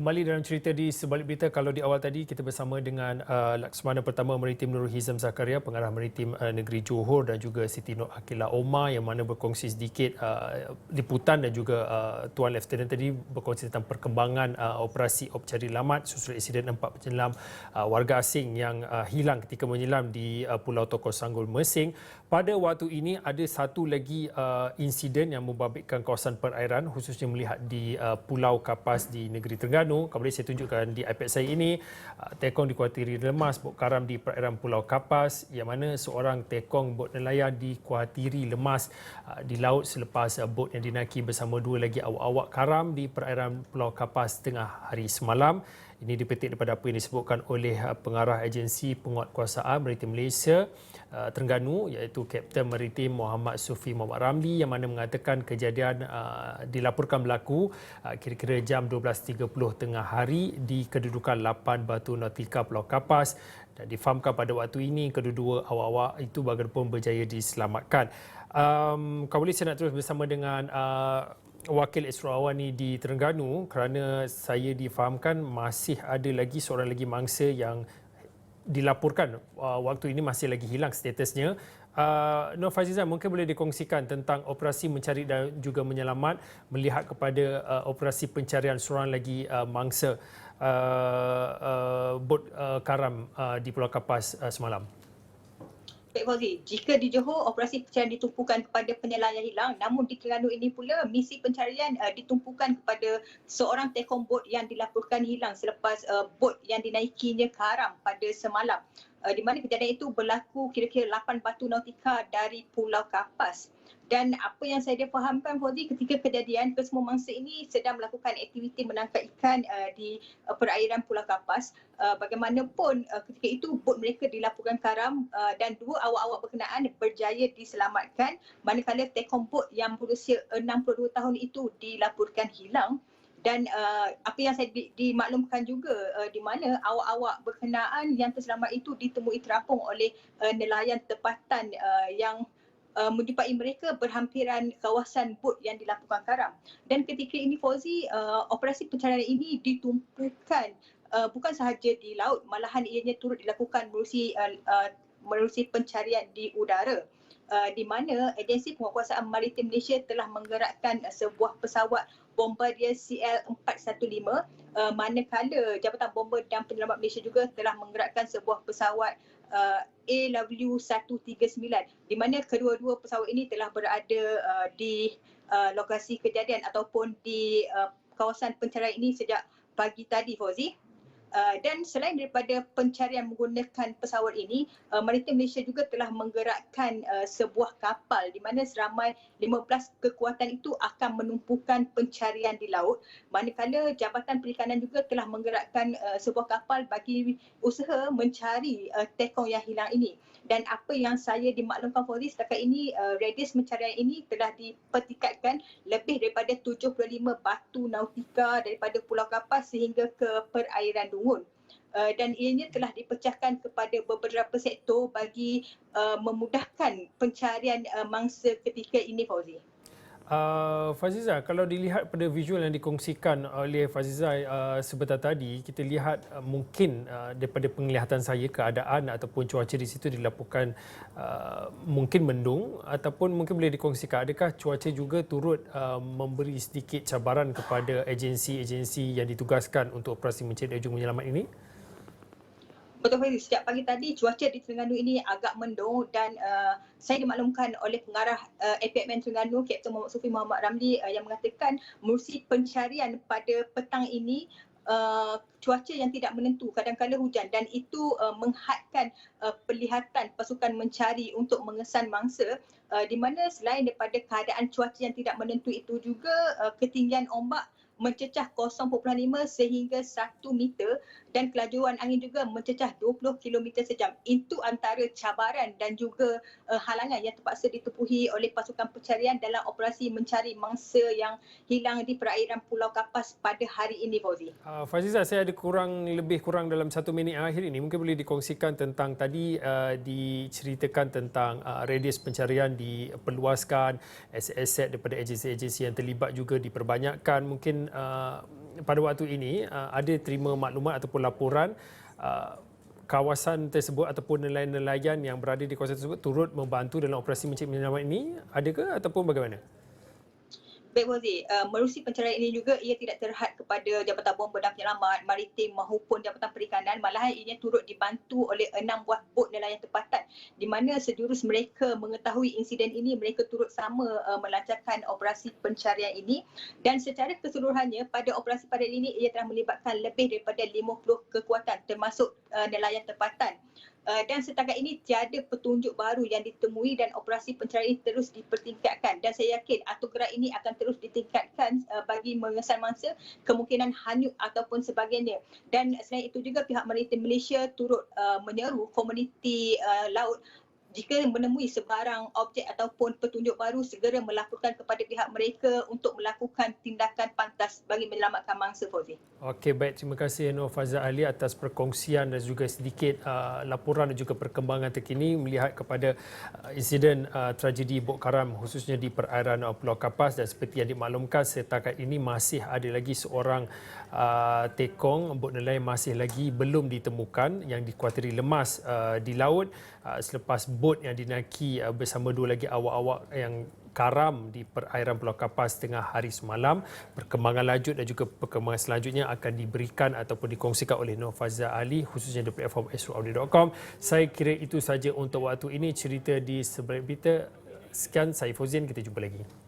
Kembali dalam cerita di sebalik berita, kalau di awal tadi kita bersama dengan Laksamana Pertama Maritim Nurul Hizam Zakaria, Pengarah Maritim Negeri Johor, dan juga Siti Nur Akilah Omar yang mana berkongsi sedikit liputan, dan juga Tuan Lieutenant tadi berkongsi tentang perkembangan operasi op cari lamat susul insiden 4 penyelam warga asing yang hilang ketika menyelam di Pulau Tokos Sanggul, Mersing. Pada waktu ini ada satu lagi insiden yang membabitkan kawasan perairan, khususnya melihat di Pulau Kapas di negeri Terengganu. Kalau boleh saya tunjukkan di iPad saya ini, tekong dikuatiri lemas bot karam di perairan Pulau Kapas, yang mana seorang tekong bot nelayan dikuatiri lemas di laut selepas bot yang dinaiki bersama dua lagi awak-awak karam di perairan Pulau Kapas tengah hari semalam. Ini dipetik daripada apa yang disebutkan oleh pengarah agensi penguatkuasaan Maritim Malaysia Terengganu, iaitu Kapten Maritim Muhammad Sufi Muhammad Ramli, yang mana mengatakan kejadian dilaporkan berlaku kira-kira jam 12.30 tengah hari di kedudukan 8 Batu Nautika Pulau Kapas, dan difahamkan pada waktu ini kedua-dua awak-awak itu bagaimanapun berjaya diselamatkan. Kalau boleh saya nak terus bersama dengan Wakil Eksplorasi di Terengganu, kerana saya difahamkan masih ada lagi seorang lagi mangsa yang dilaporkan waktu ini masih lagi hilang statusnya. Nur Fazizan, mungkin boleh dikongsikan tentang operasi mencari dan juga menyelamat melihat kepada operasi pencarian seorang lagi mangsa bot karam di Pulau Kapas semalam. Baik Fauzi, jika di Johor operasi pencarian ditumpukan kepada penyelam yang hilang, namun di Terengganu ini pula misi pencarian ditumpukan kepada seorang tekong bot yang dilaporkan hilang selepas bot yang dinaikinya karam pada semalam. Di mana kejadian itu berlaku kira-kira 8 batu nautika dari Pulau Kapas. Dan apa yang saya fahamkan Fauzi, ketika kejadian kesemua mangsa ini sedang melakukan aktiviti menangkap ikan di perairan Pulau Kapas. Bagaimanapun ketika itu bot mereka dilaporkan karam dan dua awak-awak berkenaan berjaya diselamatkan, manakala tekong bot yang berusia 62 tahun itu dilaporkan hilang. Dan apa yang saya dimaklumkan juga di mana awak-awak berkenaan yang terselamat itu ditemui terapung oleh nelayan tempatan yang menjumpai mereka berhampiran kawasan bot yang dilaporkan karam. Dan ketika ini Fauzi, operasi pencarian ini ditumpukan bukan sahaja di laut, malahan ianya turut dilakukan menerusi pencarian di udara. Di mana Agensi Penguatkuasaan Maritim Malaysia telah menggerakkan sebuah pesawat Bombardier CL-415, manakala Jabatan Bomber dan Penyelamat Malaysia juga telah menggerakkan sebuah pesawat AW139, di mana kedua-dua pesawat ini telah berada di lokasi kejadian ataupun di kawasan pencarian ini sejak pagi tadi Fauzi. Dan selain daripada pencarian menggunakan pesawat ini, Maritim Malaysia juga telah menggerakkan sebuah kapal di mana seramai 15 kekuatan itu akan menumpukan pencarian di laut, manakala Jabatan Perikanan juga telah menggerakkan sebuah kapal bagi usaha mencari tekong yang hilang ini. Dan apa yang saya dimaklumkan Fauzi, setakat ini radius pencarian ini telah dipertingkatkan lebih daripada 75 batu nautika daripada Pulau Kapas sehingga ke perairan Dungun. Dan ianya telah dipecahkan kepada beberapa sektor bagi memudahkan pencarian mangsa ketika ini Fauzi. Faziza, kalau dilihat pada visual yang dikongsikan oleh Faziza sebentar tadi, kita lihat mungkin daripada penglihatan saya keadaan ataupun cuaca di situ dilaporkan mungkin mendung, ataupun mungkin boleh dikongsikan adakah cuaca juga turut memberi sedikit cabaran kepada agensi-agensi yang ditugaskan untuk operasi mencari dan juga menyelamat ini? Betul Faiz, sejak pagi tadi cuaca di Terengganu ini agak mendung dan saya dimaklumkan oleh pengarah APMN Terengganu, Kapten Muhammad Sufi Muhammad Ramli yang mengatakan menerusi pencarian pada petang ini cuaca yang tidak menentu, kadang-kadang hujan, dan itu menghadkan penglihatan pasukan mencari untuk mengesan mangsa, di mana selain daripada keadaan cuaca yang tidak menentu itu juga ketinggian ombak mencecah 0.5 sehingga 1 meter dan kelajuan angin juga mencecah 20 km sejam. Itu antara cabaran dan juga halangan yang terpaksa ditempuhi oleh pasukan pencarian dalam operasi mencari mangsa yang hilang di perairan Pulau Kapas pada hari ini Fauzi. Faziza, saya ada lebih kurang dalam 1 minit akhir ini. Mungkin boleh dikongsikan tentang tadi diceritakan tentang radius pencarian diperluaskan, aset-aset daripada agensi-agensi yang terlibat juga diperbanyakkan. Mungkin pada waktu ini ada terima maklumat ataupun laporan kawasan tersebut ataupun nelayan-nelayan yang berada di kawasan tersebut turut membantu dalam operasi mencari penyelamat ini, adakah ataupun bagaimana? Baik Fauzi, menerusi pencarian ini juga ia tidak terhad kepada Jabatan Bomba dan Penyelamat Maritim maupun Jabatan Perikanan, malahan ia turut dibantu oleh 6 buah bot nelayan tempatan di mana sejurus mereka mengetahui insiden ini, mereka turut sama melancarkan operasi pencarian ini, dan secara keseluruhannya pada operasi pada ini ia telah melibatkan lebih daripada 50 kekuatan termasuk nelayan tempatan. Dan setakat ini tiada petunjuk baru yang ditemui dan operasi pencarian ini terus dipertingkatkan, dan saya yakin atur gerak ini akan terus ditingkatkan bagi mengesan mangsa kemungkinan hanyut ataupun sebagainya. Dan selain itu juga pihak Maritim Malaysia turut menyeru komuniti laut jika menemui sebarang objek ataupun petunjuk baru segera melaporkan kepada pihak mereka untuk melakukan tindakan pantas bagi menyelamatkan mangsa, Fauzi. Okey, baik. Terima kasih Nur Fazal Ali atas perkongsian dan juga sedikit laporan dan juga perkembangan terkini melihat kepada insiden tragedi bot karam khususnya di perairan Pulau Kapas, dan seperti yang dimaklumkan setakat ini masih ada lagi seorang tekong bot nelayan masih lagi belum ditemukan yang dikuatiri lemas di laut selepas bot yang dinaiki bersama dua lagi awak-awak yang karam di perairan Pulau Kapas tengah hari semalam. Perkembangan lanjut dan juga perkembangan selanjutnya akan diberikan ataupun dikongsikan oleh Nur Fazal Ali khususnya di platform astroaudio.com. Saya kira itu saja untuk waktu ini cerita di Sebalik Berita. Sekian, saya Fauzin, kita jumpa lagi.